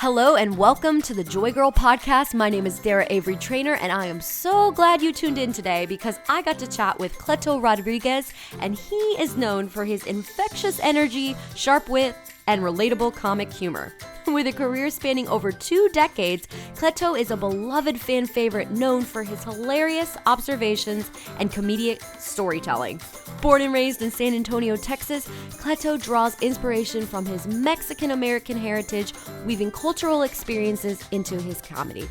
Hello and welcome to the Joy Girl podcast. My name is Daira Avery Trainer, and I am so glad you tuned in today because I got to chat with Cleto Rodriguez, and he is known for his infectious energy, sharp wit, and relatable comic humor. With a career spanning over 2 decades, Cleto is a beloved fan favorite known for his hilarious observations and comedic storytelling. Born and raised in San Antonio, Texas, Cleto draws inspiration from his Mexican-American heritage, weaving cultural experiences into his comedy.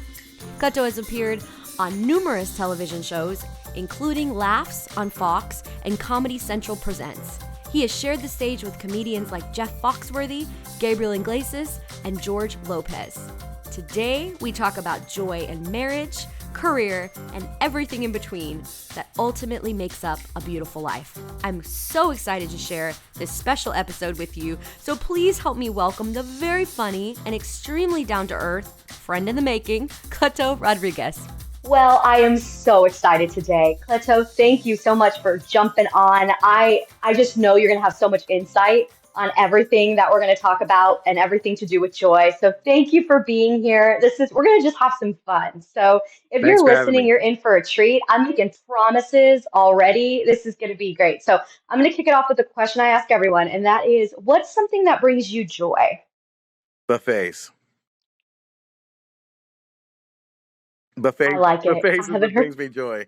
Cleto has appeared on numerous television shows, including Laughs on Fox and Comedy Central Presents. He has shared the stage with comedians like Jeff Foxworthy, Gabriel Iglesias, and George Lopez. Today, we talk about joy in marriage, career, and everything in between that ultimately makes up a beautiful life. I'm so excited to share this special episode with you, so please help me welcome the very funny and extremely down-to-earth friend in the making, Cleto Rodriguez. Well, I am so excited today. Cleto, thank you so much for jumping on. I just know you're going to have so much insight on everything that we're going to talk about and everything to do with joy. So thank you for being here. We're going to just have some fun. So if Thanks you're for having listening, me. you're in for a treat. I'm making promises already. This is going to be great. So I'm going to kick it off with the question I ask everyone, and that is, what's something that brings you joy? Buffets. I like it. I Buffets is haven't what heard. brings me joy.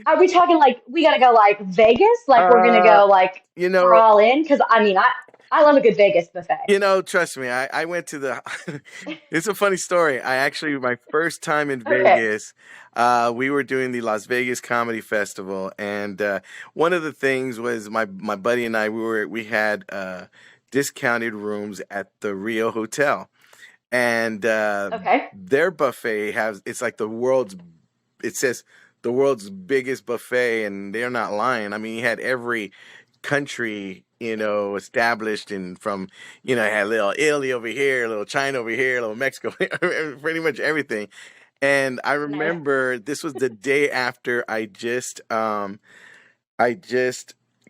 Are we talking like we gotta go like Vegas? Like we're gonna uh, go like you we're know, all in? Because I love a good Vegas buffet. Trust me, I went to the, it's a funny story. My first time in Okay. Vegas, we were doing the Las Vegas Comedy Festival. And one of the things was my buddy and I, we had discounted rooms at the Rio Hotel. And Okay. their buffet it's like it says the world's biggest buffet, and they're not lying. I mean, you had every country, established, and from, you had little Italy over here, little China over here, little Mexico, pretty much everything. And I Nice. remember this was the day after I just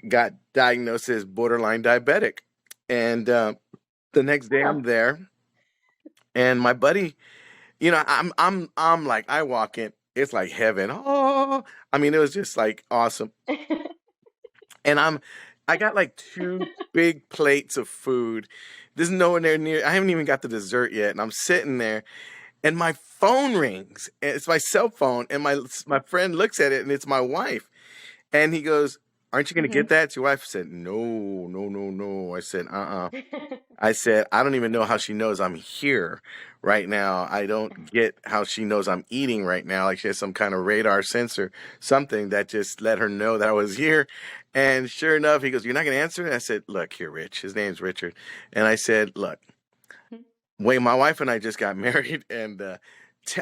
got diagnosed as borderline diabetic. And the next day Oh. I'm there, and my buddy, I'm like, I walk in, it's like heaven. Oh, I mean, it was just like awesome. And I got like 2 big plates of food. There's nowhere near. I haven't even got the dessert yet, and I'm sitting there, and my phone rings. And it's my cell phone, and my friend looks at it, and it's my wife, and he goes, "Aren't you gonna hmm get that?" Your wife said, "No, no, no, no." I said, "Uh-uh." I said, I don't even know how she knows I'm here right now. I don't get how she knows I'm eating right now. Like she has some kind of radar sensor, something that just let her know that I was here. And sure enough, he goes, "You're not going to answer it?" I said, "Look here, Rich." His name's Richard. And I said, "Look, wait, my wife and I just got married. And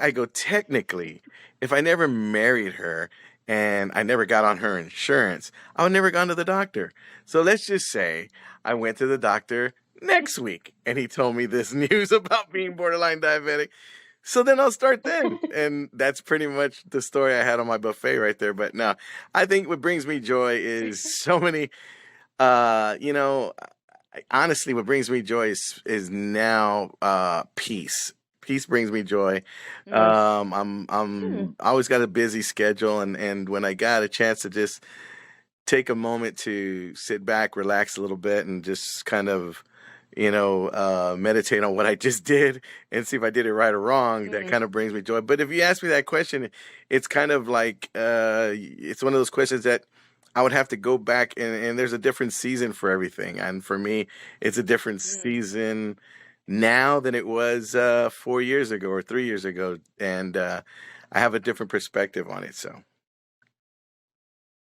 I go, technically, if I never married her and I never got on her insurance, I would never gone to the doctor. So let's just say I went to the doctor next week and he told me this news about being borderline diabetic. So then I'll start then. And that's pretty much the story I had on my buffet right there. But no, I think what brings me joy is so many, uh, you know, honestly, what brings me joy is now peace. Peace brings me joy. Mm. Hmm. I always got a busy schedule, and when I got a chance to just take a moment to sit back, relax a little bit, and just kind of, meditate on what I just did and see if I did it right or wrong, that hmm kind of brings me joy. But if you ask me that question, it's kind of like it's one of those questions that I would have to go back, and there's a different season for everything. And for me, it's a different season now than it was 4 years ago or 3 years ago. And I have a different perspective on it. So,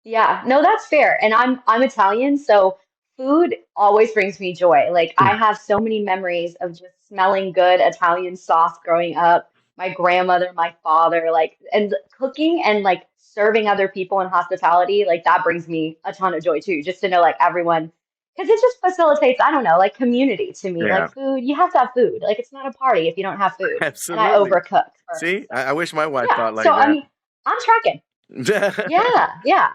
Yeah, no, that's fair. And I'm Italian, so food always brings me joy. Like I have so many memories of just smelling good Italian sauce growing up. My grandmother, my father, like and cooking and like serving other people in hospitality, like that brings me a ton of joy too. Just to know like everyone, because it just facilitates, I don't know, like community to me. yeah, Like food, you have to have food. Like it's not a party if you don't have food. And I absolutely. overcook for See, so I wish my wife yeah. thought So like I that. mean, I'm tracking. Yeah, yeah.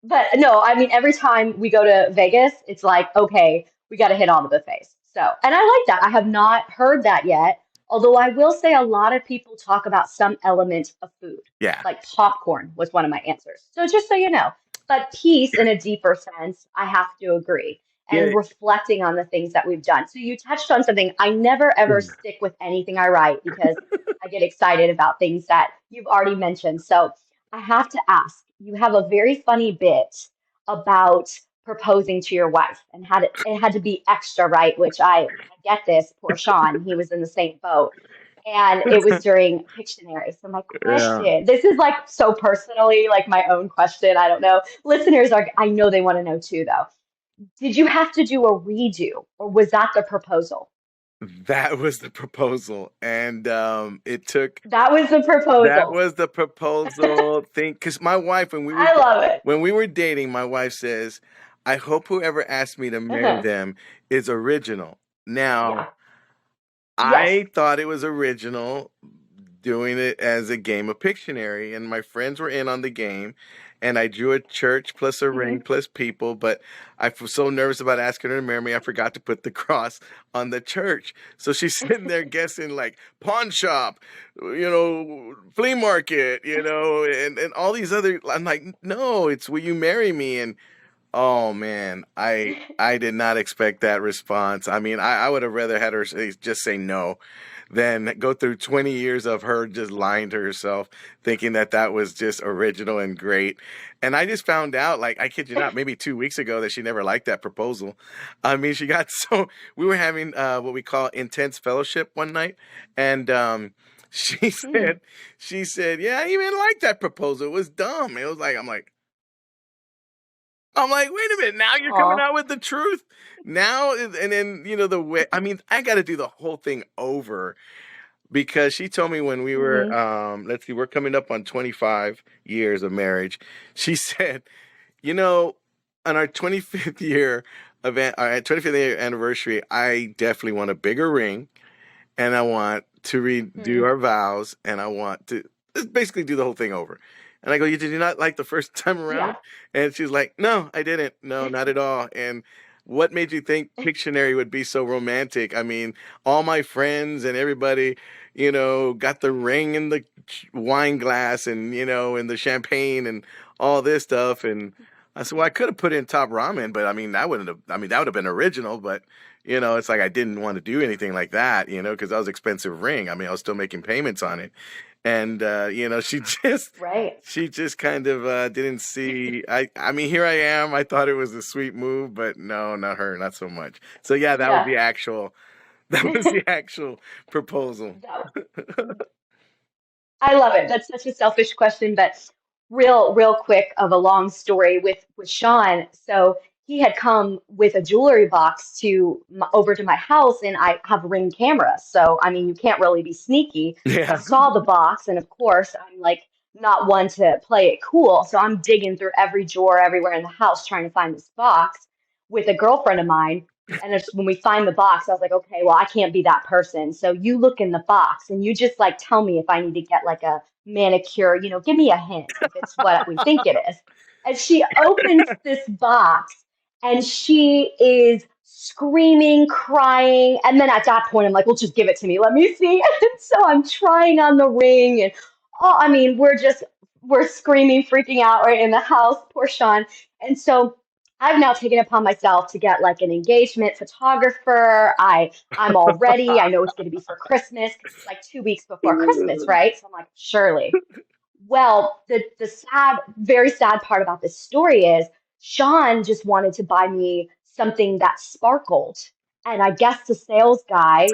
But no, I mean, every time we go to Vegas, it's like, okay, we got to hit all the buffets. So, and I like that. I have not heard that yet. Although I will say a lot of people talk about some element of food, Yeah. like popcorn was one of my answers. So just so you know, but peace in a deeper sense, I have to agree. Yeah. And reflecting on the things that we've done. So you touched on something. I never ever stick with anything I write because I get excited about things that you've already mentioned. So I have to ask, you have a very funny bit about proposing to your wife and it had to be extra, right? Which I get this. Poor Sean, he was in the same boat. And it was during Pictionary. So my Yeah. question, this is like so personally, like my own question. I don't know. Listeners are, I know they want to know too, though. Did you have to do a redo or was that the proposal? That was the proposal. And it took That was the that proposal. was the proposal thing. Because my wife, I love it. when we were dating, my wife says, I hope whoever asked me to marry Uh-huh. them is original. Now, Yeah. Yes. I thought it was original doing it as a game of Pictionary, and my friends were in on the game, and I drew a church plus a ring Hmm. plus people, but I was so nervous about asking her to marry me, I forgot to put the cross on the church. So she's sitting there guessing like pawn shop, flea market, and all these other. I'm like, no, it's will you marry me? And oh man, I did not expect that response. I mean, I would have rather had her just say no than go through 20 years of her just lying to herself, thinking that that was just original and great. And I just found out, like, I kid you not, maybe 2 weeks ago that she never liked that proposal. I mean, she got so, we were having what we call intense fellowship one night. And, she Hmm. said, yeah, I even like that proposal. It was dumb. It was like, I'm like, wait a minute, now you're coming Aw. out with the truth. Now, and then, the way, I mean, I got to do the whole thing over because she told me when we were, Hmm. let's see, we're coming up on 25 years of marriage. She said, you know, on our 25th year event, our 25th year anniversary, I definitely want a bigger ring and I want to redo Hmm. our vows, and I want to just basically do the whole thing over. And I go, you did you not like the first time around? Yeah. And she's like, no, I didn't. No, not at all. And what made you think Pictionary would be so romantic? I mean, all my friends and everybody, got the ring and the wine glass and, and the champagne and all this stuff. And I said, well, I could have put in top ramen, but I mean, that would have been original, but it's like I didn't want to do anything like that, because that was an expensive ring. I mean, I was still making payments on it. And she just Right. she just kind of didn't see I mean, here I am. I thought it was a sweet move, but no, not her, not so much. So yeah, that was Yeah. the actual that was the actual proposal. That I love it. That's such a selfish question, but real quick of a long story with Sean. So he had come with a jewelry box over to my house, and I have Ring cameras. So I mean, you can't really be sneaky. I Yeah. saw the box, and of course, I'm like not one to play it cool. So I'm digging through every drawer everywhere in the house trying to find this box with a girlfriend of mine. And it's when we find the box, I was like, okay, well, I can't be that person. So you look in the box and you just like tell me if I need to get like a manicure, give me a hint if it's what we think it is. And she opens this box and she is screaming, crying. And then at that point, I'm like, well, just give it to me. Let me see. And so I'm trying on the ring and I mean, we're screaming, freaking out right in the house, poor Sean. And so I've now taken it upon myself to get like an engagement photographer. I'm all ready. I know it's going to be for Christmas because it's like 2 weeks before Christmas, right? So I'm like, surely. Well, the sad, very sad part about this story is Sean just wanted to buy me something that sparkled. And I guess the sales guy,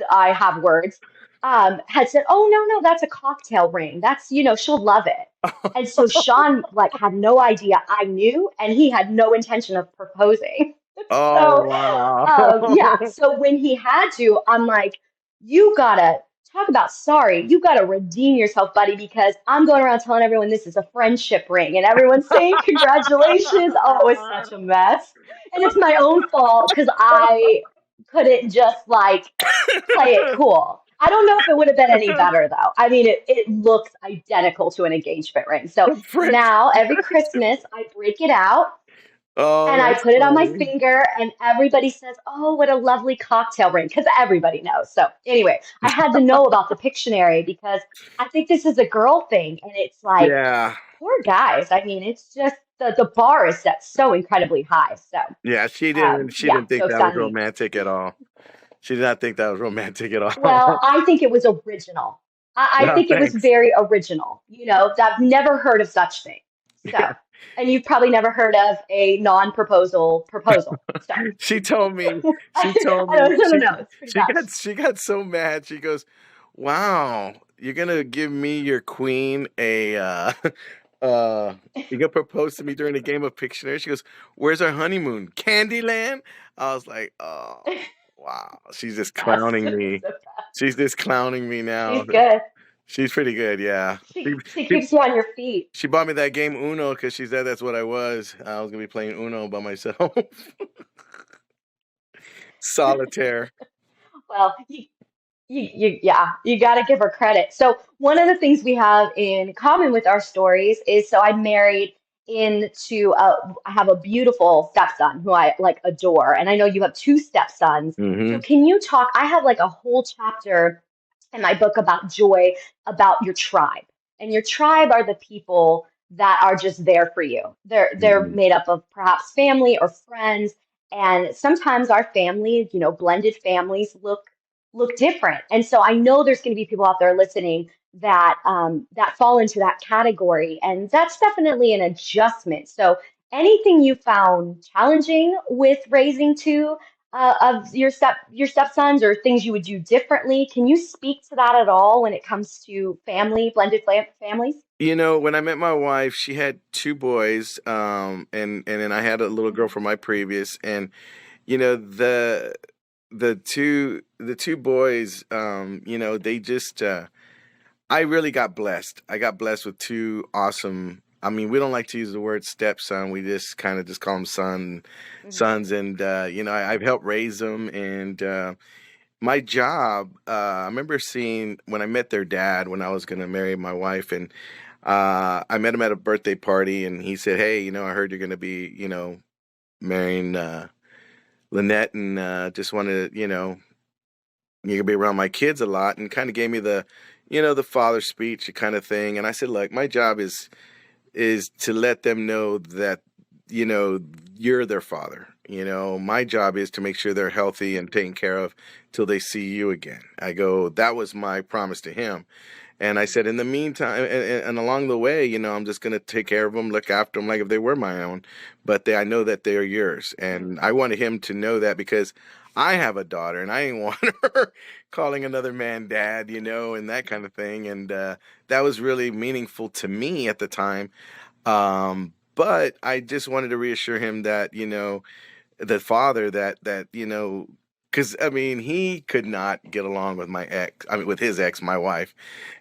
I have words, had said, "Oh no, no, that's a cocktail ring. That's, she'll love it." And so Sean like had no idea I knew, and he had no intention of proposing. Oh So, yeah. wow. So when he had to, I'm like, you gotta talk about sorry. You gotta redeem yourself, buddy, because I'm going around telling everyone this is a friendship ring, and everyone's saying congratulations. Oh, it's such a mess, and it's my own fault because I couldn't just like play it cool. I don't know if it would have been any better though. I mean, it looks identical to an engagement ring. So French. now every Christmas I break it out Oh, And I that's put it on my funny. finger, and everybody says, "Oh, what a lovely cocktail ring," because everybody knows. So anyway, I had to know about the Pictionary because I think this is a girl thing, and it's like, Yeah. poor guys. I mean, it's just the bar is set so incredibly high. So Yeah, she didn't she yeah, didn't think joke's that was on me. romantic at all. She did not think that was romantic at Well, all. I think it was original. I No, think it was thanks. very original. I've never heard of such thing. So, and you've probably never heard of a non-proposal proposal. So, She told me, she told I me, don't know. It's pretty bad. she got so mad. She goes, "Wow, you're gonna give me your queen a uh you're gonna propose to me during a game of Pictionary?" She goes, "Where's our honeymoon? Candyland?" I was like, "Oh, wow." She's just Best. clowning me. So She's just clowning me now. she's good. She's pretty good, yeah. She, She she, keeps you on your feet. she bought me that game Uno because she said that's what I was. I was gonna be playing Uno by myself. Solitaire. Well, yeah, you got to give her credit. So one of the things we have in common with our stories is so I married I have a beautiful stepson who I like adore, and I know you have two stepsons. So Hmm. can you talk? I have like a whole chapter in my book about joy, about your tribe, and your tribe are the people that are just there for you. They're Hmm. made up of perhaps family or friends, and sometimes our family, blended families look different. And so I know there's going to be people out there listening that fall into that category, and that's definitely an adjustment. So anything you found challenging with raising two of your stepsons, or things you would do differently, can you speak to that at all when it comes to blended families? When I met my wife, she had two boys, and then I had a little girl from my previous, and you know the the two boys, they just I really got blessed. I got blessed with two awesome. I mean, we don't like to use the word stepson. We just kind of just call them Hmm. sons, and I've helped raise them, and my job. I remember seeing when I met their dad when I was going to marry my wife, and I met him at a birthday party, and he said, "Hey, I heard you're going to be, marrying Lynette, and just wanted, you can be around my kids a lot," and kind of gave me the father speech kind of thing. And I said, "Look, my job is to let them know that, you know, you're their father. My job is to make sure they're healthy and taken care of till they see you again." I go, that was my promise to him. And I said, in the meantime, and along the way, I'm just going to take care of them, look after them like if they were my own. But I know that they're yours. And I wanted him to know that because I have a daughter and I ain't want her calling another man dad, and that kind of thing. And that was really meaningful to me at the time. But I just wanted to reassure him that, the father that because I mean he could not get along with my ex. I mean with his ex, my wife,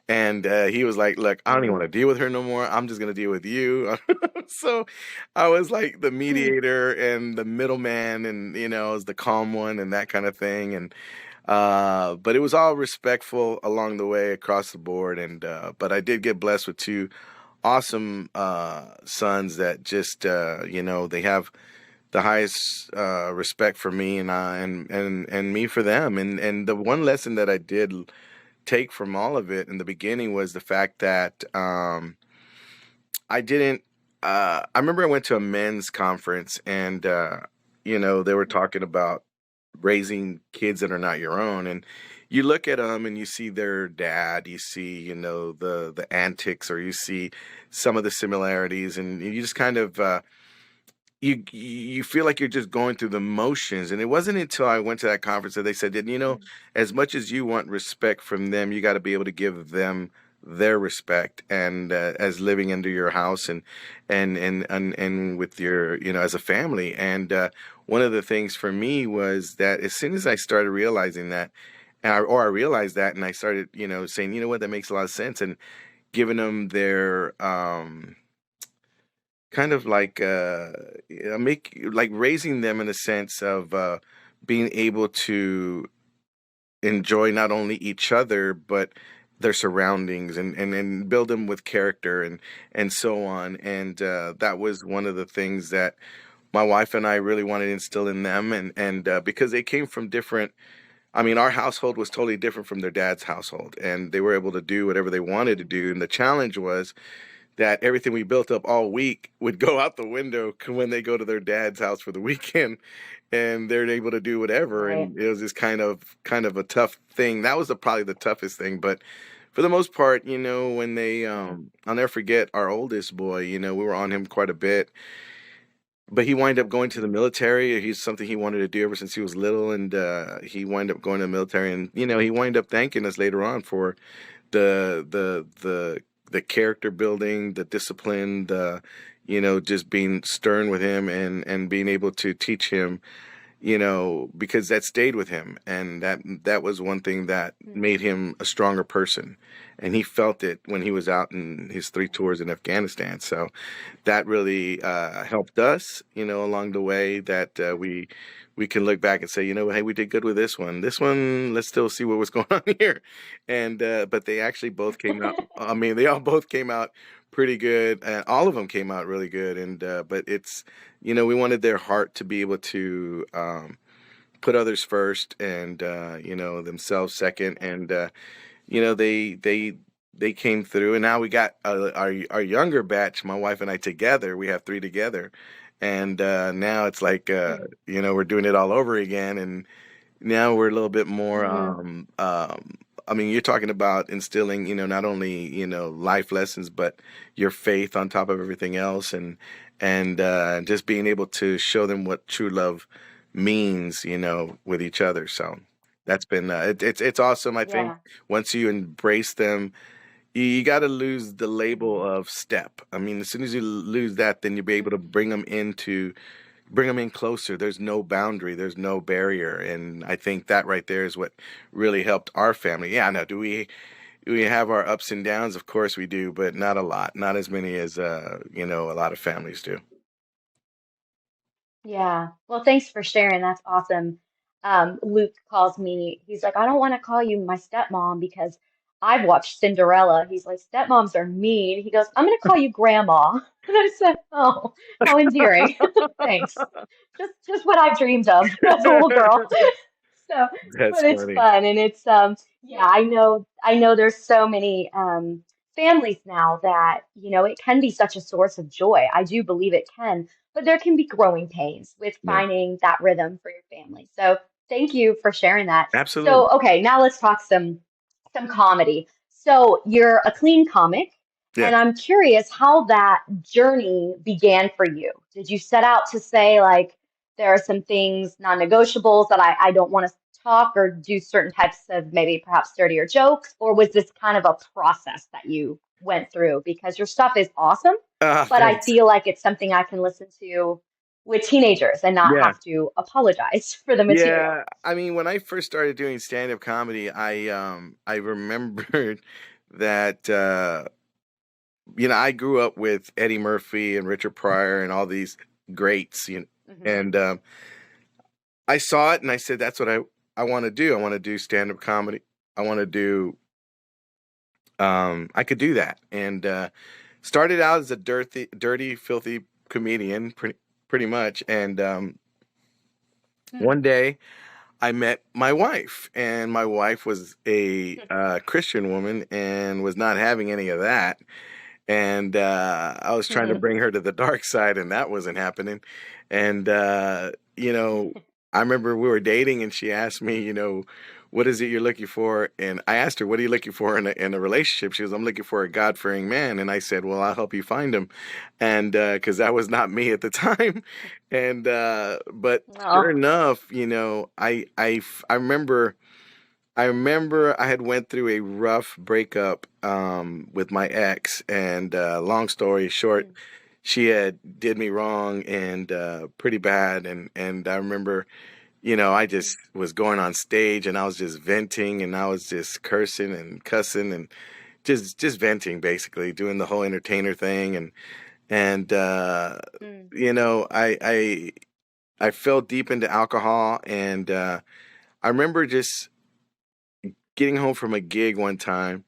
and he was like, "Look, I don't even want to deal with her no more. I'm just gonna deal with you." So I was like the mediator and the middleman, and I was the calm one and that kind of thing. And but it was all respectful along the way across the board. And but I did get blessed with two awesome sons that just they have the highest respect for me, and me for them. And the one lesson that I did take from all of it in the beginning was the fact that I didn't. I remember I went to a men's conference, and they were talking about raising kids that are not your own, and you look at them and you see their dad, you see the antics, or you see some of the similarities, and you just kind of you feel like you're just going through the motions. And it wasn't until I went to that conference that they said that, as much as you want respect from them, you got to be able to give them their respect, and as living under your house, and with your, as a family. And one of the things for me was that as soon as I started realizing that, or I realized that, and I started, saying, you know what, that makes a lot of sense, and giving them their kind of like make like raising them in a sense of being able to enjoy not only each other but their surroundings, and build them with character, and so on. And that was one of the things that my wife and I really wanted to instill in them, and because they came from different. I mean, our household was totally different from their dad's household, and they were able to do whatever they wanted to do. And the challenge was that everything we built up all week would go out the window when they go to their dad's house for the weekend, and they're able to do whatever. Right. And it was this kind of a tough thing. That was probably the toughest thing. But for the most part, when they, I'll never forget our oldest boy. We were on him quite a bit, but he wind up going to the military. He's something he wanted to do ever since he was little, and he wind up going to the military. And he wind up thanking us later on for the character building, the discipline, the just being stern with him, and being able to teach him, because that stayed with him, and that was one thing that made him a stronger person, and he felt it when he was out in his 3 tours in Afghanistan. So that really helped us, along the way, that we can look back and say, hey, we did good with this one. This one, let's still see what was going on here. And but they actually both came out. I mean, they all both came out pretty good, and all of them came out really good. And but it's, we wanted their heart to be able to put others first, and themselves second, and they came through, and now we got our younger batch, my wife and I together. We have 3 together, and now it's like we're doing it all over again, and now we're a little bit more. Mm-hmm. I mean, you're talking about instilling, not only life lessons, but your faith on top of everything else, and just being able to show them what true love means, with each other. So that's been it's awesome. I think Yeah. once you embrace them, you got to lose the label of step. I mean, as soon as you lose that, then you'll be able to bring them in closer. There's no boundary, there's no barrier, and I think that right there is what really helped our family. Yeah, now do we have our ups and downs? Of course we do, but not a lot, not as many as a lot of families do. Yeah. Well, thanks for sharing. That's awesome. Luke calls me. He's like, I don't want to call you my stepmom because I've watched Cinderella. He's like, stepmoms are mean. He goes, I'm going to call you grandma. And I said, oh, how endearing. Thanks. Just what I've dreamed of as a little girl. So, That's but it's funny. fun, and it's yeah, I know there's so many families now that, it can be such a source of joy. I do believe it can, but there can be growing pains with Yeah, finding that rhythm for your family. So thank you for sharing that. absolutely. So, okay, now let's talk some comedy. So you're a clean comic, Yeah. and I'm curious how that journey began for you. Did you set out to say, like, there are some things, non-negotiables, that I don't want to talk or do certain types of maybe perhaps dirtier jokes? Or was this kind of a process that you went through? Because your stuff is awesome, but I Thanks. feel like it's something I can listen to with teenagers and not Yeah. have to apologize for the material. Yeah, I mean, when I first started doing stand-up comedy, I remembered that I grew up with Eddie Murphy and Richard Pryor and all these greats, Hmm. and I saw it and I said, that's what I want to do. I want to do stand-up comedy. I want to do I could do that, and started out as a dirty, filthy comedian, pretty much, and one day I met my wife, and my wife was a Christian woman and was not having any of that. And I was trying to bring her to the dark side, and that wasn't happening. And I remember we were dating, and she asked me, what is it you're looking for? And I asked her, what are you looking for in a relationship? She goes, I'm looking for a God-fearing man. And I said, well, I'll help you find him, and because that was not me at the time. And but sure Oh. enough, I remember. I remember I had went through a rough breakup with my ex, and long story short, Mm. she had did me wrong, and pretty bad, and I remember, I Mm. just was going on stage, and I was just venting, and I was just cursing and cussing, and just venting, basically doing the whole entertainer thing, and Mm. I fell deep into alcohol, and I remember just getting home from a gig one time,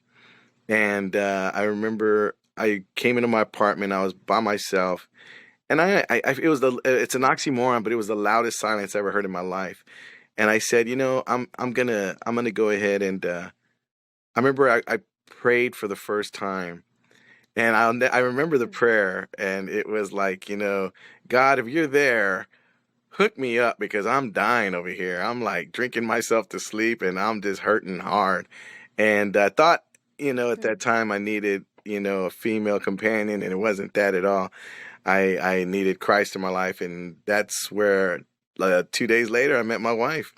and I remember I came into my apartment. I was by myself, And it was it's an oxymoron, but it was the loudest silence I ever heard in my life. And I said, I'm gonna go ahead and I remember I prayed for the first time, and I remember the prayer, and it was like, God, if you're there, hook me up because I'm dying over here. I'm like drinking myself to sleep, and I'm just hurting hard. And I thought, at that time I needed, a female companion, and it wasn't that at all. I needed Christ in my life, and that's where 2 days later I met my wife.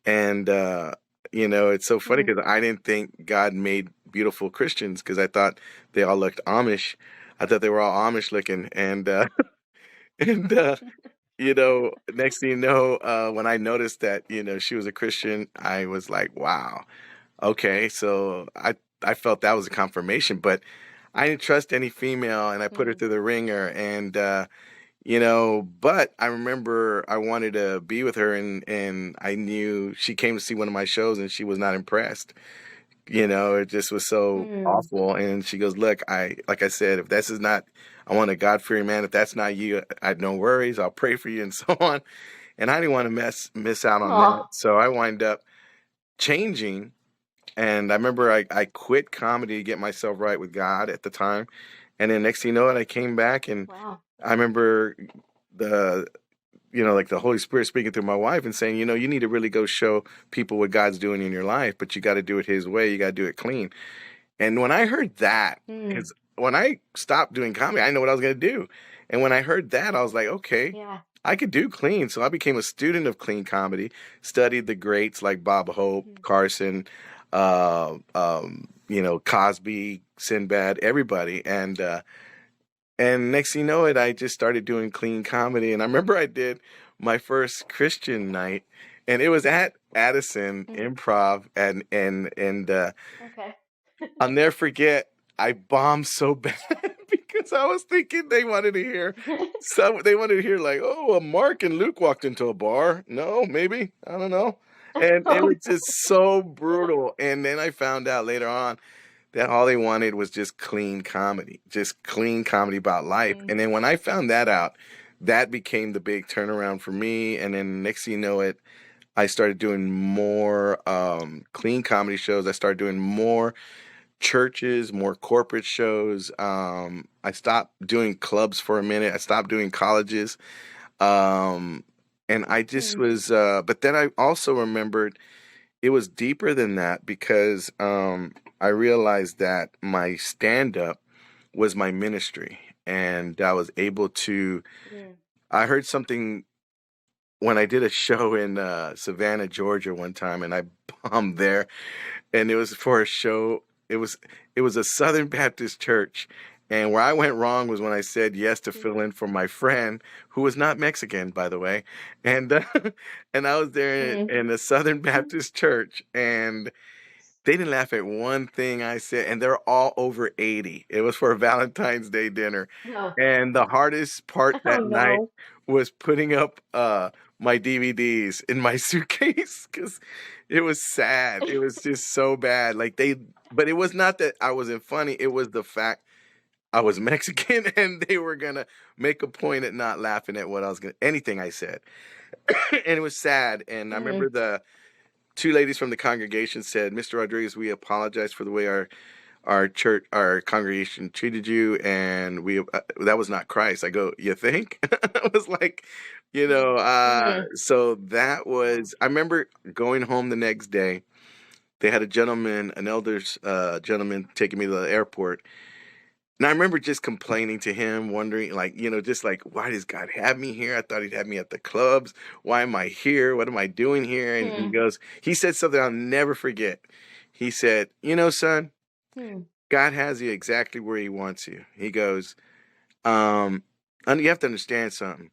And it's so funny Mm. because I didn't think God made beautiful Christians because I thought they all looked Amish. I thought they were all Amish looking, and and next thing you know, when I noticed that she was a Christian, I was like, wow, okay. So I felt that was a confirmation, but I didn't trust any female, and I put her Mm. through the ringer, and but I remember I wanted to be with her, and I knew she came to see one of my shows and she was not impressed. It just was so Mm. awful. And she goes, look, like I said, if this is not, I want a God-fearing man. If that's not you, I had no worries. I'll pray for you and so on. And I didn't want to miss out on that. Aw. So I wind up changing. And I remember I quit comedy to get myself right with God at the time. And then next thing you know, I came back, and Wow. I remember the like the Holy Spirit speaking through my wife and saying, you need to really go show people what God's doing in your life, but you got to do it His way. You got to do it clean. And when I heard that, Mm. because when I stopped doing comedy, I know what I was going to do. And when I heard that, I was like, okay, Yeah. I could do clean. So I became a student of clean comedy, studied the greats like Bob Hope, Mm. Carson, Cosby, Sinbad, everybody. And next thing you know it, I just started doing clean comedy. And I remember I did my first Christian night, and it was at Addison Mm. Improv, and Okay. I'll never forget. I bombed so bad because I was thinking they wanted to hear they wanted to hear like, oh, Mark and Luke walked into a bar. No, maybe, I don't know. And it Oh was just so brutal. And then I found out later on that all they wanted was just clean comedy about no. life. Mm. And then when I found that out, that became the big turnaround for me. And then next thing you know it, I started doing more clean comedy shows. I started doing more churches, more corporate shows. I stopped doing clubs for a minute. I stopped doing colleges. Um, and I just Mm. was, but then I also remembered it was deeper than that because I realized that my stand up was my ministry. And I was able to, Mm. I heard something when I did a show in Savannah, Georgia one time, and I bombed there. And it was for a show. It was a Southern Baptist church. And where I went wrong was when I said yes to fill in for my friend, who was not Mexican, by the way. And and I was there Mm. in a Southern Baptist church, and they didn't laugh at one thing I said, and they're all over 80. It was for a Valentine's Day dinner. No. And the hardest part Oh that night no. was putting up my DVDs in my suitcase because it was sad. It was just so bad. But it was not that I wasn't funny. It was the fact I was Mexican and they were gonna make a point at not laughing at anything I said. And it was sad. And I remember Mm. the two ladies from the congregation said, Mr. Rodriguez, we apologize for the way our church, our congregation treated you, and we that was not Christ. I go, you think? I was like, Mm. so that Wow. was. I remember going home the next day. They had a gentleman, an elder gentleman, taking me to the airport. And I remember just complaining to him, wondering, like, just like, why does God have me here? I thought He'd have me at the clubs. Why am I here? What am I doing here? And Mm. he said something I'll never forget. He said, son, Mm. God has you exactly where He wants you. He goes, and you have to understand something.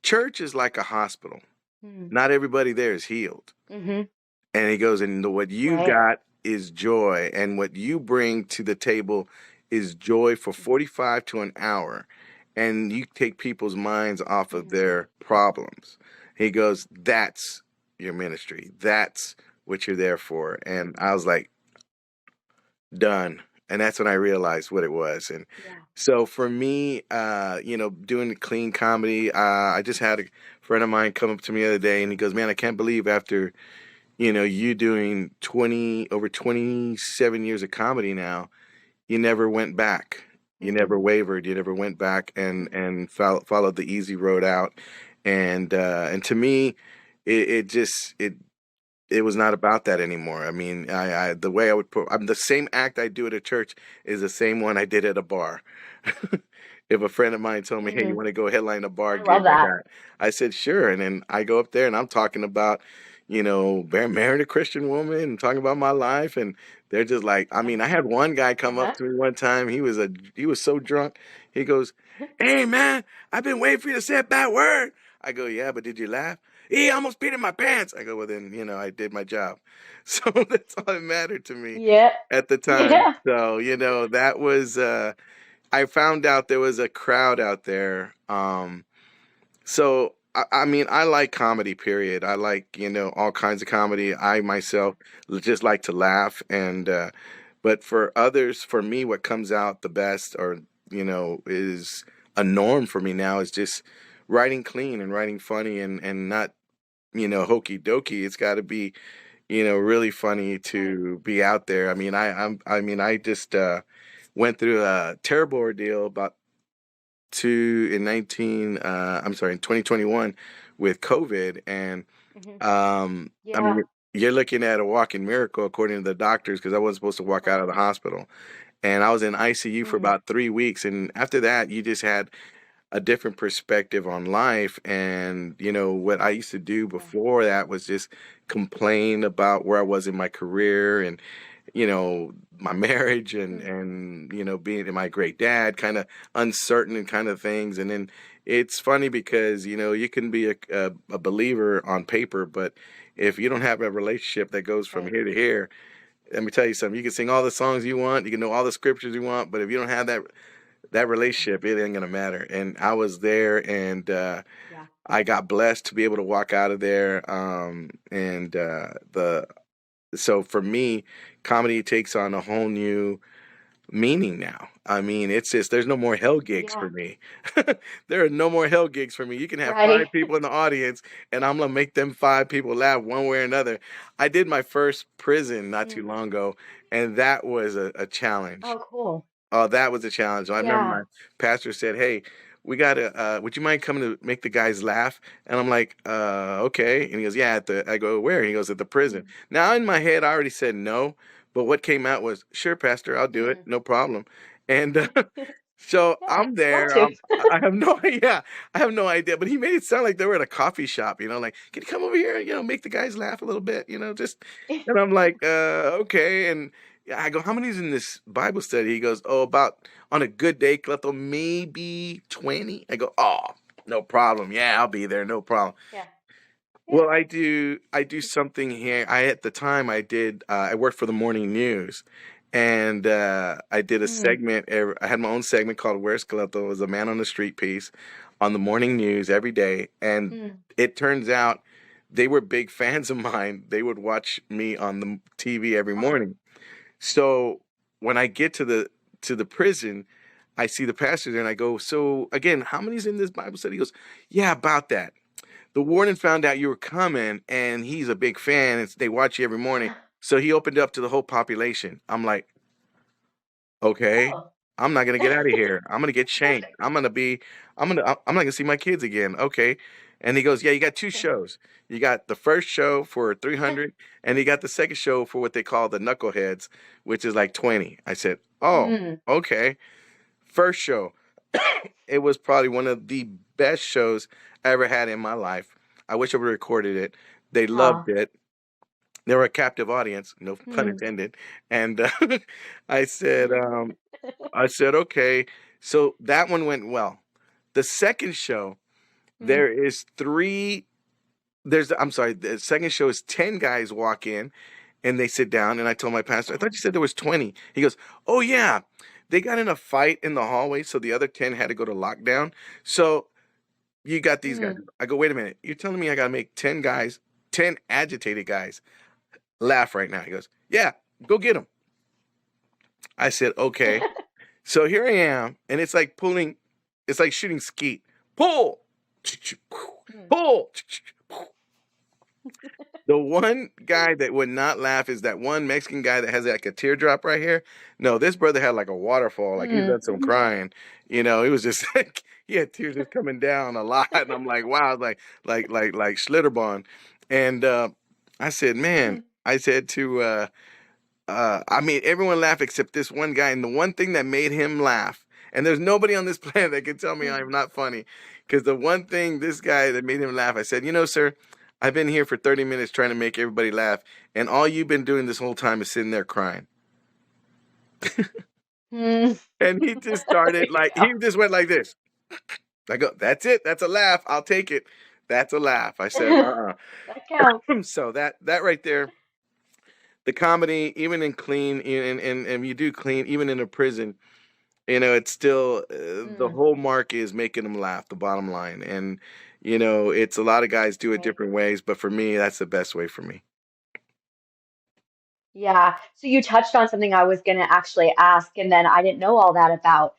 Church is like a hospital. Mm. Not everybody there is healed. Mhm. And he goes, and what you Right. got is joy. And what you bring to the table is joy for 45 to an hour. And you take people's minds off of Mhm. their problems. He goes, that's your ministry. That's what you're there for. And I was like, done. And that's when I realized what it was. And Yeah. So for me, doing clean comedy, I just had a friend of mine come up to me the other day, and he goes, "Man, I can't believe after you doing 27 years of comedy now, you never went back. You Mm, never wavered. You never went back and followed the easy road out." And to me, it was not about that anymore. I mean, I the way I would put, I'm the same act I do at a church is the same one I did at a bar. If a friend of mine told me, "Hey, you mm. want to go headline a bar I gig love I that. got?" I said, "Sure." And then I go up there and I'm talking about, marrying a Christian woman and talking about my life, and they're just like, I mean, I had one guy come up Uh-huh. to me one time. He was so drunk. He goes, "Hey man, I've been waiting for you to say a bad word." I go, "Yeah, but did you laugh?" "He almost peed in my pants." I go, "Well then, I did my job." So that's all that mattered to me Yeah. at the time. Yeah. So, that was I found out there was a crowd out there. So I mean, I like comedy, period. I like, all kinds of comedy. I myself just like to laugh, and but for others, for me, what comes out the best, or is a norm for me now, is just writing clean and writing funny, and not hokey dokey. It's got to be really funny Right. to be out there. I mean, I just went through a terrible ordeal about two in 19 I'm sorry, in 2021 with COVID. And Hmm. I mean, Yeah. you're looking at a walking miracle according to the doctors, because I wasn't supposed to walk out of the hospital, and I was in ICU for Mm. about 3 weeks. And after that, you just had a different perspective on life. And what I used to do Yeah. before that was just complain about where I was in my career, and my marriage, and Mm. being my great dad, kind of uncertain and kind of things. And then it's funny because you can be a believer on paper, but if you don't have a relationship that goes from Right. here to here, let me tell you something. You can sing all the songs you want, you can know all the scriptures you want, but if you don't have that relationship, it ain't gonna matter. And I was there, and Yeah. I got blessed to be able to walk out of there. And the So for me, comedy takes on a whole new meaning now. I mean, it's just, there's no more hell gigs Yeah. for me. There are no more hell gigs for me. You can have Right. five people in the audience, and I'm gonna make them five people laugh one way or another. I did my first prison not too Mm. long ago, and that was a challenge. Oh, cool. Oh, that was a challenge. I remember Yeah. my pastor said, "Hey, we gotta. Would you mind coming to make the guys laugh?" And I'm like, "Okay." And he goes, "Yeah, at the." I go, "Where?" And he goes, "At the prison." Mm. Now in my head, I already said no, but what came out was, "Sure, pastor, I'll do it, Mm. no problem." And so Yeah. I'm Love there. to. I have no idea. I have no idea. But he made it sound like they were at a coffee shop. Like, "Can you come over here? Make the guys laugh a little bit. Just." And I'm like, "Okay." And yeah, I go, "How many's in this Bible study?" He goes, "Oh, about on a good day, Cleto, maybe 20." I go, "Oh, no problem. Yeah, I'll be there. No problem." Yeah. Yeah. Well, I do something here. At the time I worked for the morning news, and I did a Mm. segment. I had my own segment called "Where's Cleto?" It was a man on the street piece on the morning news every day. And Mm. it turns out they were big fans of mine. They would watch me on the TV every Oh. morning. So when I get to the prison, I see the pastor there, and I go, "So again, how many's in this Bible study?" He goes, "Yeah, about that. The warden found out you were coming, and he's a big fan, and they watch you every morning. So he opened up to the whole population." I'm like, "Okay, Oh. I'm not gonna get out of here. I'm gonna get shanked. I'm not gonna see my kids again." "Okay." And he goes, "Yeah, you got two shows. You got the first show for 300, and you got the second show for what they call the knuckleheads, which is like 20. I said, "Oh, Mm. okay." First show, it was probably one of the best shows I ever had in my life. I wish I would have recorded it. They loved Oh. it. They were a captive audience, no pun Mm. intended. And I said, okay. So that one went well. The second show, Mm. there is three. I'm sorry. The second show is 10 guys walk in, and they sit down. And I told my pastor, "I thought you said there was 20." He goes, "Oh yeah, they got in a fight in the hallway, so the other 10 had to go to lockdown. So you got these guys." Mm. I go, "Wait a minute. You're telling me I got to make 10 guys, 10 agitated guys laugh right now?" He goes, "Yeah, go get them." I said, "Okay." So here I am, and it's like pulling, it's like shooting skeet. Pull, Mm. pull. The one guy that would not laugh is that one Mexican guy that has like a teardrop right here. No, this brother had like a waterfall, like he's Mm. done some crying. You know, it was just like he had tears just coming down a lot, and I'm like, wow, like Schlitterbahn. And I said, man, I said to I mean, everyone laughed except this one guy. And the one thing that made him laugh, and there's nobody on this planet that can tell me I'm not funny, because the one thing this guy that made him laugh, I said, you know, sir, I've been here for 30 minutes trying to make everybody laugh, and all you've been doing this whole time is sitting there crying. Mm. And he just started There you like, go. he just went like this. I go, that's it. That's a laugh. I'll take it. That's a laugh. I said, That counts. So that right there, the comedy, even in clean, and you do clean, even in a prison, you know, it's still the Mm. whole mark is making them laugh, the bottom line. And, you know, it's a lot of guys do it Right. different ways, but for me, that's the best way for me. Yeah. So you touched on something I was going to actually ask, and then I didn't know all that about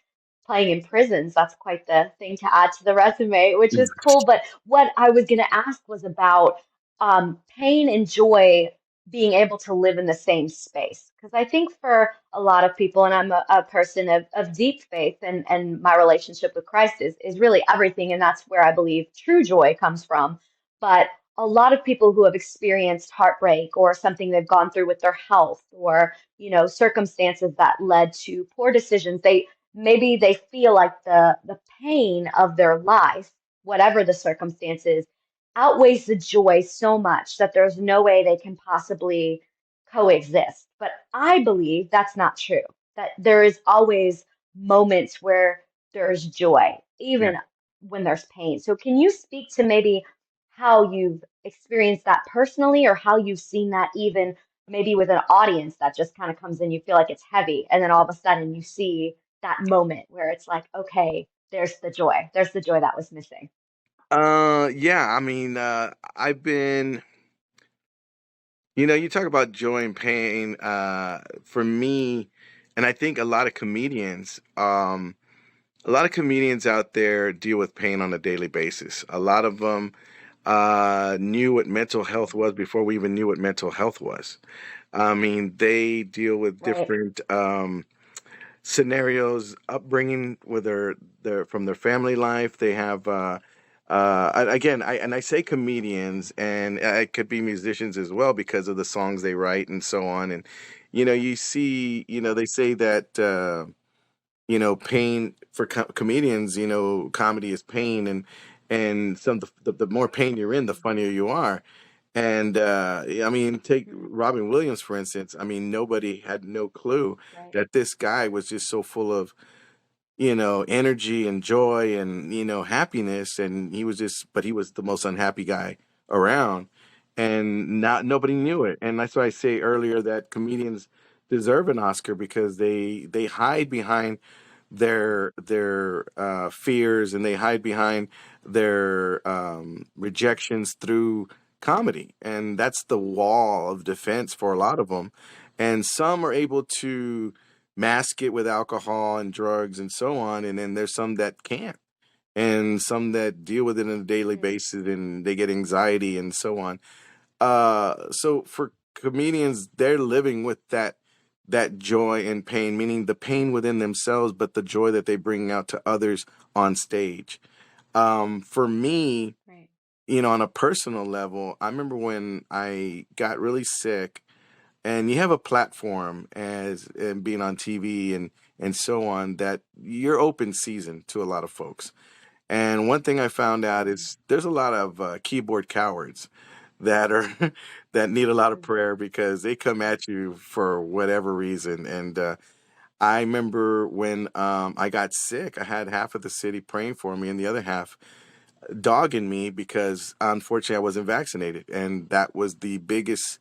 playing in prisons. That's quite the thing to add to the resume, which is cool. But what I was going to ask was about pain and joy being able to live in the same space. Because I think for a lot of people, and I'm a person of deep faith, and my relationship with Christ is really everything. And that's where I believe true joy comes from. But a lot of people who have experienced heartbreak or something they've gone through with their health or circumstances that led to poor decisions, they feel like the pain of their life, whatever the circumstances, outweighs the joy so much that there's no way they can possibly coexist. But I believe that's not true, that there is always moments where there's joy Yeah. even when there's pain. So can you speak to maybe how you've experienced that personally, or how you've seen that even maybe with an audience that just kind of comes in, you feel like it's heavy, and then all of a sudden you see that moment where it's like, okay, there's the joy that was missing. Yeah, I mean, I've been, you know, you talk about joy and pain, for me, and I think a lot of comedians out there deal with pain on a daily basis. A lot of them knew what mental health was before we even knew what mental health was. I mean, they deal with Right. different scenarios, upbringing with their from their family life. They have again, I say comedians, and it could be musicians as well because of the songs they write and so on. And you know, you see, you know, they say that. You know, pain for comedians, you know, comedy is pain, and some the more pain you're in, the funnier you are. And I mean, take Mhm. Robin Williams for instance. I mean, nobody had no clue Right. that this guy was just so full of, you know, energy and joy and, you know, happiness, and he was just, but he was the most unhappy guy around, and not nobody knew it. And that's why I say earlier that comedians deserve an Oscar because they hide behind their fears, and they hide behind their rejections through comedy, and that's the wall of defense for a lot of them. And some are able to mask it with alcohol and drugs and so on, and then there's some that can't, and some that deal with it on a daily Mm. basis and they get anxiety and so on. So for comedians, they're living with that joy and pain, meaning the pain within themselves, but the joy that they bring out to others on stage. For me, Right. you know, on a personal level, I remember when I got really sick, and you have a platform as and being on TV and so on, that you're open season to a lot of folks. And one thing I found out Mm. is there's a lot of keyboard cowards that are that need a lot of Mm. prayer because they come at you for whatever reason. And I remember when I got sick, I had half of the city praying for me and the other half dogging me because unfortunately I wasn't vaccinated, and that was the biggest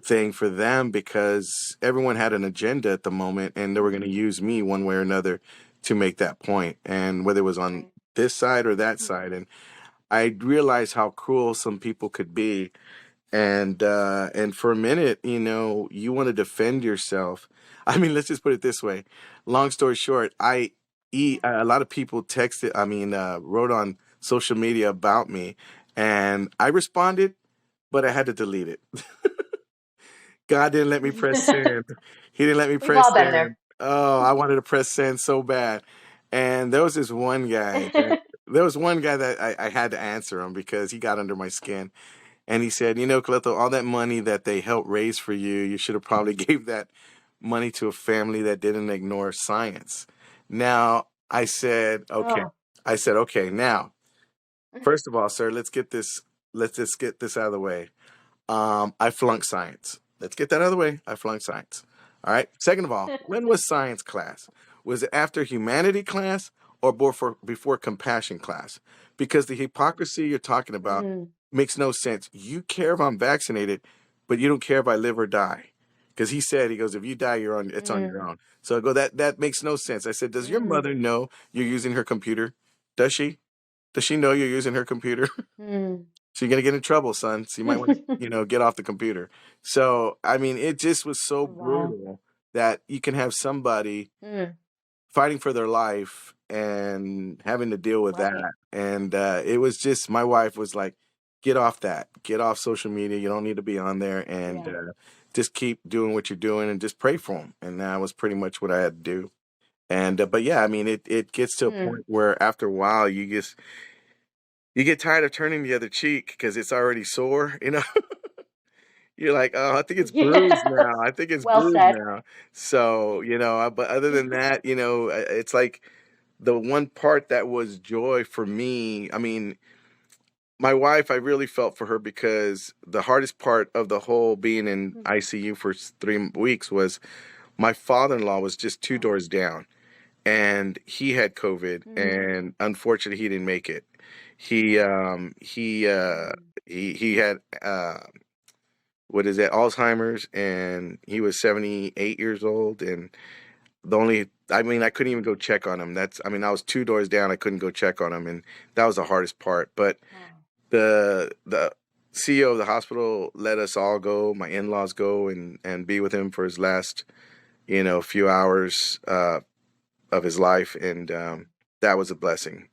thing for them because everyone had an agenda at the moment, and they were going to use me one way or another to make that point, and whether it was on Right. this side or that Mm. side. And I realized how cruel some people could be, And for a minute, you want to defend yourself. I mean, let's just put it this way. Long story short, a lot of people texted, wrote on social media about me, and I responded, but I had to delete it. God didn't let me press send. He didn't let me We've press all been send. there. Oh, I wanted to press send so bad. And there was one guy that I had to answer him because he got under my skin. And he said, Cleto, all that money that they helped raise for you, you should have probably gave that money to a family that didn't ignore science. Now, Oh. I said, okay, now, first of all, sir, let's just get this out of the way. I flunked science. Let's get that out of the way. I flunked science. All right. Second of all, when was science class? Was it after humanity class or before compassion class? Because the hypocrisy you're talking about Mm, makes no sense. You care if I'm vaccinated, but you don't care if I live or die. Because he goes, if you die, it's on your mm, own. So I go, that makes no sense. I said, does your mm, mother know you're using her computer? Does she? Does she know you're using her computer? mm. So you're gonna get in trouble, son. So you might want to, get off the computer. So I mean, it just was so Wow. brutal that you can have somebody Mm, fighting for their life and having to deal with right. that. And it was just my wife was like, "Get off that. Get off social media. You don't need to be on there, and Yeah. just keep doing what you're doing, and just pray for them." And that was pretty much what I had to do. And but yeah, I mean, it gets to a Mm. point where after a while, you get tired of turning the other cheek because it's already sore. You're like, oh, I think it's Yeah. bruised now. I think it's Well bruised said. now. So, but other than that, it's like the one part that was joy for me. I mean, my wife, I really felt for her because the hardest part of the whole being in Mm. ICU for 3 weeks was my father-in-law was just two Oh. doors down and he had COVID Mm, and unfortunately he didn't make it. He, um, he, uh, mm, he had, what is it, Alzheimer's, and he was 78 years old. And I couldn't even go check on him. I was two doors down. I couldn't go check on him. And that was the hardest part. But oh. the CEO of the hospital let us all go, my in-laws go and be with him for his last, few hours, of his life. And, that was a blessing.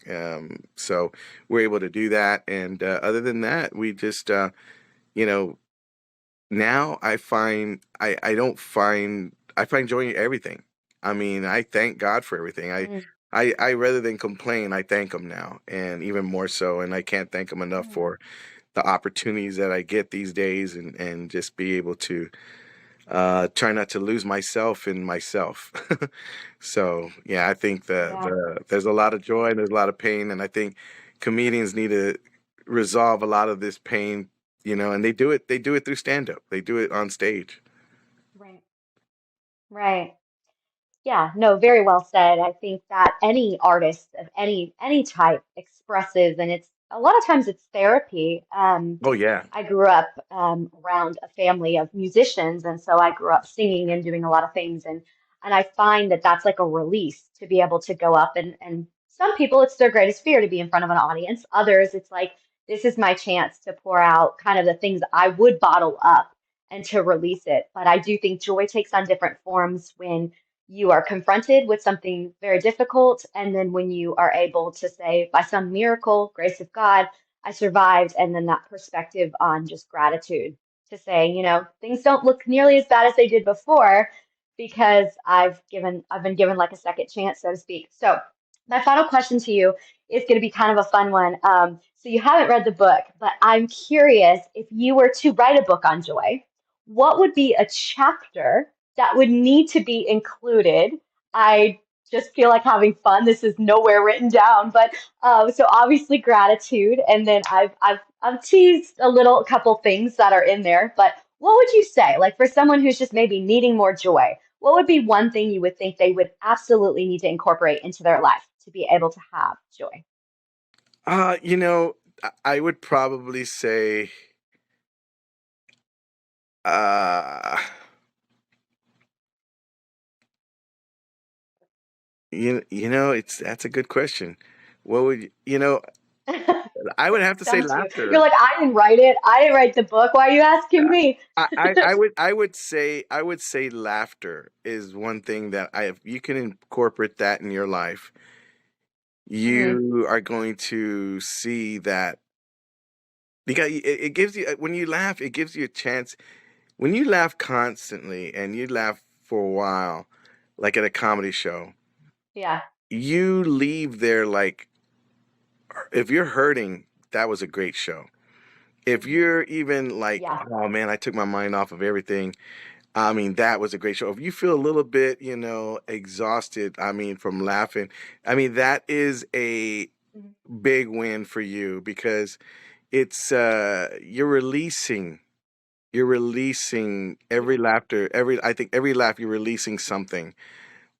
So we're able to do that. And, other than that, we just, you know, now I find joy in everything. I mean, I thank God for everything. Mm, I rather than complain, I thank him now, and even more so. And I can't thank him enough mm. for the opportunities that I get these days, and just be able to try not to lose myself in myself. So yeah, I think Yeah. there's a lot of joy and there's a lot of pain, and I think comedians need to resolve a lot of this pain, and they do it through stand up. They do it on stage. Right. Right. Yeah, no, very well said. I think that any artist of any type expresses, and it's a lot of times it's therapy. Oh yeah. I grew up around a family of musicians, and so I grew up singing and doing a lot of things, and I find that that's like a release to be able to go up and some people it's their greatest fear to be in front of an audience. Others, it's like this is my chance to pour out kind of the things I would bottle up and to release it. But I do think joy takes on different forms when you are confronted with something very difficult, and then when you are able to say, by some miracle, grace of God, I survived, and then that perspective on just gratitude to say, things don't look nearly as bad as they did before because I've been given like a second chance, so to speak. So my final question to you is going to be kind of a fun one. So you haven't read the book, but I'm curious if you were to write a book on joy, what would be a chapter that would need to be included? I just feel like having fun. This is nowhere written down, but so obviously gratitude, and then I've teased a couple things that are in there. But what would you say, like for someone who's just maybe needing more joy? What would be one thing you would think they would absolutely need to incorporate into their life to be able to have joy? Uh, you know, I would probably say, uh, it's that's a good question. What would you know? I would have to say Stumped you. You're laughter. like, I didn't write it. I didn't write the book. Why are you asking me? I would say laughter is one thing that if you can incorporate that in your life, Hmm. you are going to see that because it gives you when you laugh, it gives you a chance. When you laugh constantly and you laugh for a while, like at a comedy show, Yeah. you leave there like if you're hurting, that was a great show. If Hmm. you're even like, Yeah. oh man, I took my mind off of everything. I mean, that was a great show. If you feel a little bit, exhausted, I mean, from laughing, I mean, that is a Mhm. big win for you because it's you're releasing every Yeah. laughter, I think every laugh you're releasing something,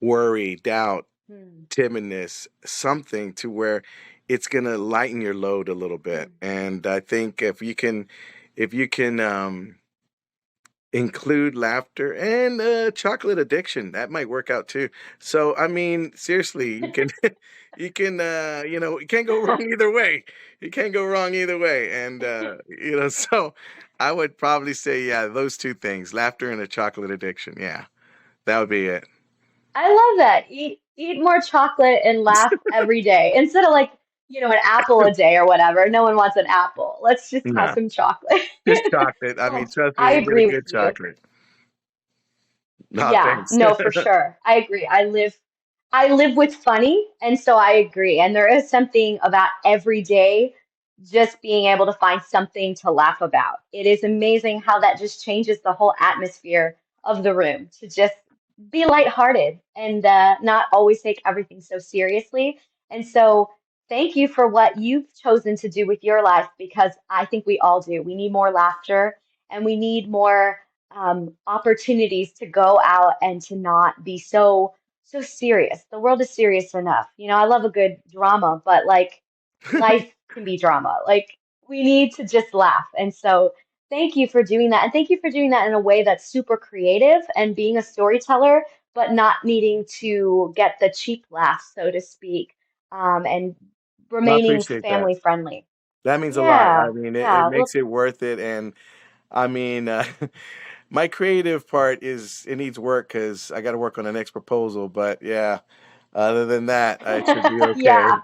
worry, doubt, Hmm. timidness, something to where it's gonna lighten your load a little bit. Hmm. And I think if you can include laughter and chocolate addiction, that might work out too. So I mean, seriously, you can you can't go wrong either way. You can't go wrong either way. And so I would probably say, yeah, those two things, laughter and a chocolate addiction. Yeah, that would be it. I love that. Eat more chocolate and laugh every day instead of like, an apple a day or whatever. No one wants an apple. Let's just have No, some chocolate. just chocolate. I mean, Oh, trust me, I you get a agree with good you. chocolate. No, Yeah, thanks. no, for sure. I agree. I live with funny, and so I agree. And there is something about every day just being able to find something to laugh about. It is amazing how that just changes the whole atmosphere of the room to just be lighthearted and not always take everything so seriously. And so thank you for what you've chosen to do with your life because I think we all do. We need more laughter and we need more opportunities to go out and to not be so serious. The world is serious enough. I love a good drama, but like life can be drama. Like we need to just laugh. And so thank you for doing that. And thank you for doing that in a way that's super creative and being a storyteller, but not needing to get the cheap laugh, so to speak, and No, I remaining appreciate that. family friendly. That means a lot. I Yeah, mean, it yeah. makes it worth it. And I mean, my creative part it needs work because I got to work on the next proposal. But yeah, other than that, I should be okay. Yeah.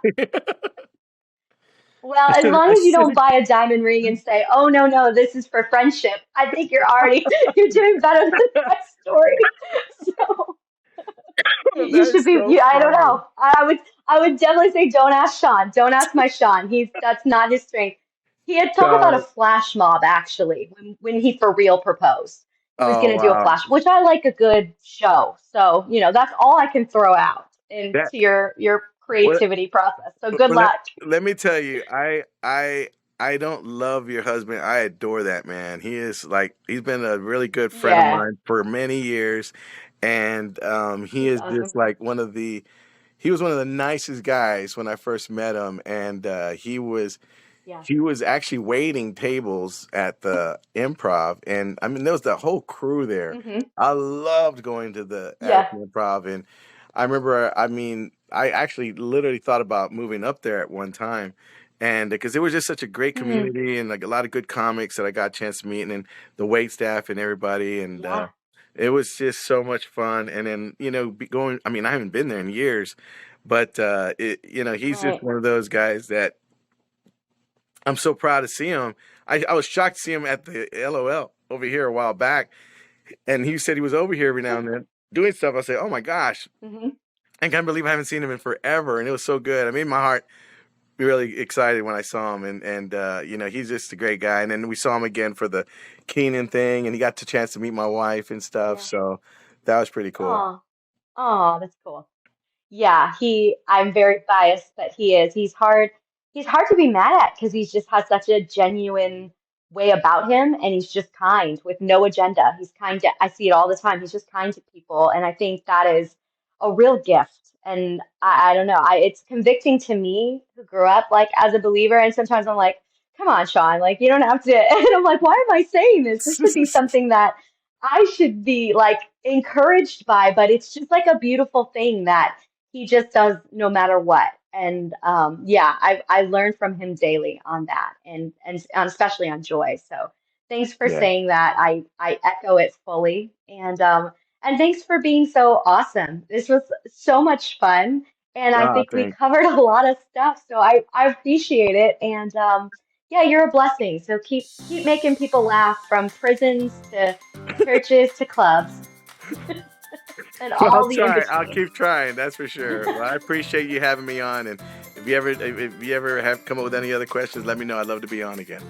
Well, as long as you don't buy a diamond ring and say, "Oh no, no, this is for friendship," I think you're already you're doing better than that story. So you That should is be. so Yeah, I don't funny. know. I would definitely say don't ask Sean. Don't ask my Sean. That's not his strength. He had talked about a So, flash mob actually when he for real proposed. He was oh going to do a wow, flash, which I like a good show. So that's all I can throw out that into your what creativity process. So good Well, let, luck. let me tell you, I don't love your husband. I adore that man. He's been a really good friend of Yeah, mine for many years, and he he's is awesome. just like he was one of the nicest guys when I first met him, and Yeah. he was actually waiting tables at the Improv, and I mean there was the whole crew there. Hmm. I loved going to the Yeah. Addison Improv, and I remember, I mean, I actually literally thought about moving up there at one time, and because it was just such a great Mm. community and like a lot of good comics that I got a chance to meet, and then the wait staff and everybody, and Yeah. it was just so much fun. And then going, I mean, I haven't been there in years, but he's just Right. one of those guys that I'm so proud to see him. I was shocked to see him at the LOL over here a while back, and he said he was over here every now and then doing stuff. I say, oh my gosh, Hmm. I can't believe I haven't seen him in forever, and it was so good. I made my heart really excited when I saw him, and he's just a great guy. And then we saw him again for the Keenan thing, and he got the chance to meet my wife and stuff. Yeah. So that was pretty cool. Oh, oh, that's cool. Yeah, I'm very biased, but he is. He's hard to be mad at because he just has such a genuine way about him and he's just kind with no agenda. He's kind to, I see it all the time. He's just kind to people. And I think that is a real gift. And I don't know, it's convicting to me who grew up like as a believer. And sometimes I'm like, come on, Sean, like you don't have to. And I'm like, why am I saying this? This should be something that I should be like encouraged by, but it's just like a beautiful thing that he just does no matter what. And yeah, I learn from him daily on that, and especially on joy. So thanks for Yeah. saying that. I echo it fully, and thanks for being so awesome. This was so much fun, and I Ah, think we thanks. covered a lot of stuff. So I appreciate it, and yeah, you're a blessing. So keep making people laugh from prisons to churches to clubs and Well, I'll all the in try. I'll between. keep trying. That's for sure. Well, I appreciate you having me on, and if you ever have come up with any other questions, let me know. I'd love to be on again.